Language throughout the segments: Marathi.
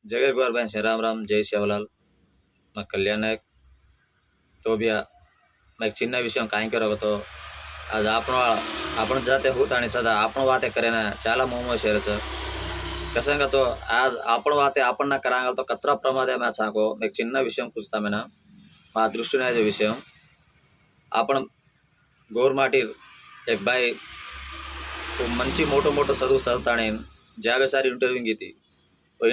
जगह गोर बहन से राम राम जय सेवालाल मैं कल्याण नायक तो भी मैं एक चिन्ह विषय काय करो तो आज आपण जाते होत आणि सदा आपण वाते करेना चाला मोमो शेरचं कसं का तो आज आपण वाते आपण ना करांगल तो कतरा प्रमाद है मैं सांगो एक चिन्ह विषय पूछता मैं ना మా దృష్టిలో అదే విషయం आपण గోర్మాటి एक बाई మంచి मोठो मोठो చదువు చదువుతానే ज्यावे सारी इंटरव्यू घेती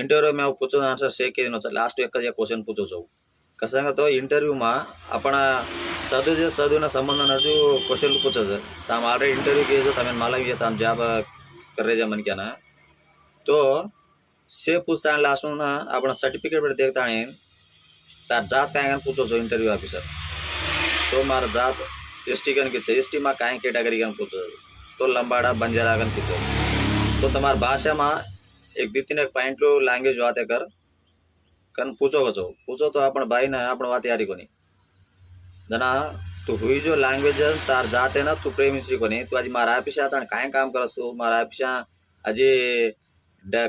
इंटरव्यू में पूछो आंसर से के दिनों लास्ट एक क्वेश्चन पूछो जाऊ कसं तो इंटरव्यू में आपण सदूना संबंध नजू क्वेश्चन पूछायचं तर आम ऑलरेडी इंटरव्यू घ्यायचं तर मला येत आम जॉब करायच्या मन क्या ना तो से पूछता लास्ट में ना आपण सर्टिफिकेट पर देखता तार जात काय पूछो छो इंटरव्यू ऑफिसर तो मार जात एसटी कन की एसटी में काय कैटेगरी कन पूछो तो लंबाड़ा बंजारा कन पूछो तो तुम्हार भाषा में एक दी तीन एक पॉइंट लैंग्वेज वाते कर कन पूछो पूछो तो अपन भाई ना अपन बात यारी कोनी जना तू हुई जो लैंग्वेज तार जाते ना तू प्रेमिंची कोनी तू आज मारा ऑफिस आता काय काम करस तू मारा ऑफिस अजी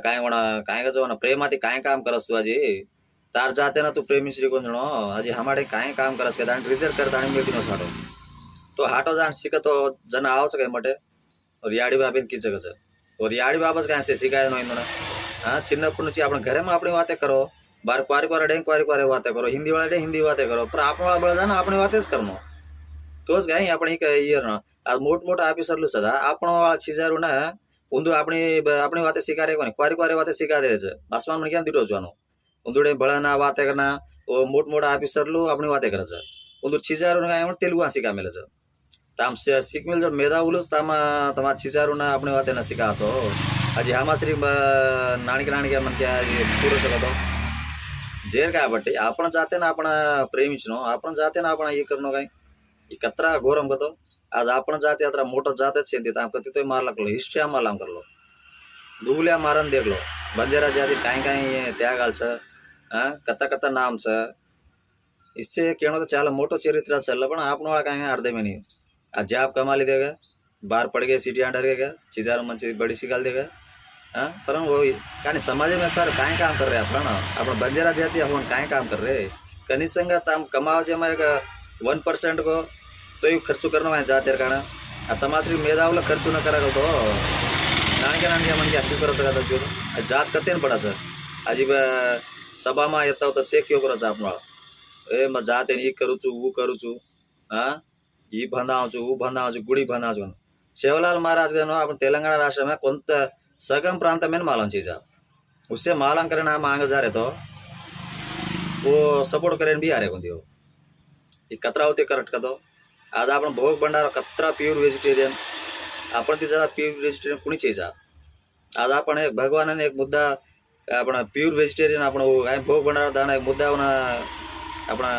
काय होना काय का जो ना प्रेमाती काय काम करस तू अजी तार जाते ना तू प्रेमिंची कोण जणो अजी हमारे काय काम करस के दान रिजल्ट करता आणि मेकिनो हाटो तो हाटो जान शिकतो जन आवच काय मटे और याडी बाबेन कीचगच और याडी बाबस काय से सिखाय नो इंदना हां चिन्नप्पु नुची आपण घरे में अपनी बातें करो बार क्वारी क्वारी बातें करो हिंदी वाले हिंदी बातें करो पर आपण वाला बळ जाना अपनी बातें करनो तोच काय आपण एक इयर ना आज मोठ मोठ ऑफिसर लु सदा आपण वाला छिजारू ना उंदू अपनी अपनी बातें सिखारे कोनी क्वारी बातें सिखा देच आसमान में क्या दिरो जानो उंदुडे बळना बातें करना ओ मोठ मोठ ऑफिसर लु अपनी बातें करच उंदू छिजारू ना काय तेलुगु सिखा मेलच ताम सीख मिल जो मेधा उलूस तामा तमा छिजारू ना अपनी बातें ना सिखा तो अजी हामा श्री नाणिक मन क्या पूरा चलो जेर काय बट्टी आपण जाते ना आपण प्रेमिंचनो आपण जाते ना आपण ये करनो काय कतरा घोरम गतो आज आपण जाते अतरा मोटो जाते सेंती ताम कति तो मार लागलो हिस्ट्री मारलाम करलो दुबुल्या मारन देखलो बंजारा जाति काय काय त्यागाल छ हां कता कता नाम छ इससे केणो तो चाला मोटो चरित्र चल पण आपण वाला काय अर्धे में नहीं आज जॉब कमा ली देगा बाहर पड़ गए सिटी अंडर गया चिजार मंची बड़ी सी गाल देगा हाँ पर वो కానీ समाज में सर काय काम कर रहे अपन बंजारा जाति अपन काय काम कर रहे कनी संगत हम कमाओ जे में 1% को तो ये खर्च करना है जाते कारण तमाश्री मेधावला खर्च न करा तो नाणके मन क्या करत का जात कतेन पड़ा सर अजीब सभा में येता तो से क्यों करच आपण ए म जाते ई करू छु वो करू छु हाँ ई बंधाव छु वो बंधाव छु गुड़ी बंधाव छु सेवालाल महाराज गनो अपन तेलंगाना राष्ट्र में కొంత सगम प्रांत में मालूम चीज़ उससे मालूम करना मांग जा रहे तो वो सपोर्ट करें भी आ रहे को ये कतरा होते करेक्ट का तो आज आपण भोग भंडार कतरा प्योर वेजिटेरियन आपण ती ज़्यादा प्योर वेजिटेरियन कुणी चीज़ आज आपण एक भगवान ने एक मुद्दा आपण प्योर वेजिटेरियन आपण भोग भंडार दाना एक मुद्दा होना अपना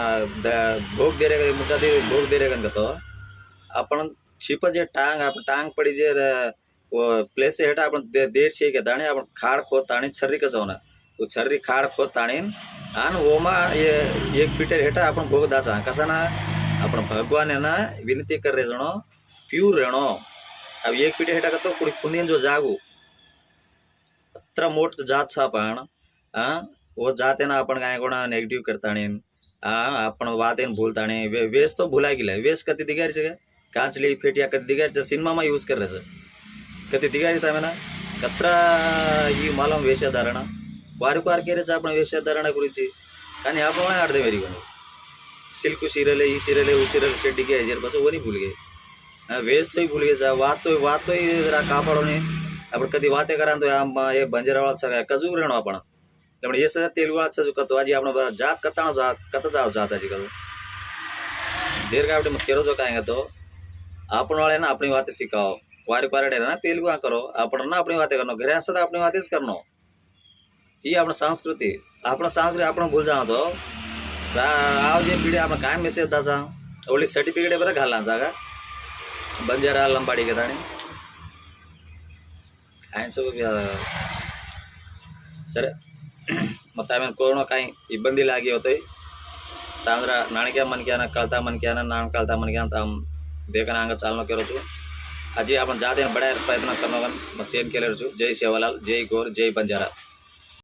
भोग दे रहे मुद्दा दे भोग दे रहे तो आपण छिप जे टांग पड़ी जे वो प्लेस से हेटा अपन देर छे के दाणे अपन खाड़ खोद ताणी छर्री कसं होना वो छर्री खाड़ खोद ताणी आन ओमा ये 1 फीट हेटा अपन भोग दाचा कसा ना अपन भगवान है ना विनती कर रहे जणो प्यूर रहणो अब 1 फीट हेटा का तो कुड़ी पुण्यन जो जागू अत्र मोट जात सा पण हां वो जाते ना अपन काय कोणा नेगेटिव करताणी हां अपन वातेन भूलताणी वेस तो भुला गेला वेस कति दिगार छे कांचली फेटिया कति दिगार छे सिनेमा में यूज कर रहे छे कति दिगारी था मैंने कतरा ये मालूम वेषधारण वारी वार केरे आपण वेषधारण गुరించి కానీ आपण अर्धे मेरी कोनी सिल्क सीरियल ई सीरियल उ सीरियल शेड्डी के हजर बस वो नहीं भूल गए वेश तो ही भूल गए जा बात तो ही जरा कापाड़ो ने आपण कधी बातें करा तो आम ये बंजारावाळा सगळ्या कजू रहणो आपण त्यामुळे हे सगळं तेलुगुळा सजू कतो आजी आपण जात कताणो जा कत जाव जात आजी कतो देर का मत केरो जो काय तो आपण वाले ना अपनी बातें सिखाओ वारी पारडे ना तेलुगु करो आपण ना अपनी बातें करनो घरे सदा अपनी बातें करनो ये अपना संस्कृति आपण भूल जाओ तो आओ जे पीढ़ी आपण काय मेसेज दाचा ओली सर्टिफिकेट बरं घालना जागा बंजारा लंबाड़ी के दाणी ఆయన सर मत आमेन कोरोना काही इब्बंदी लागी होते तांद्रा नाणक्या मन क्या ना कळता मन क्या ना नाम कळता मन क्या ताम देखना आंग चालनो करो छु अजी आपण जाते बड़ा प्रयत्न करनो मसेन केले छु जय सेवालाल जय गौर जय बंजारा।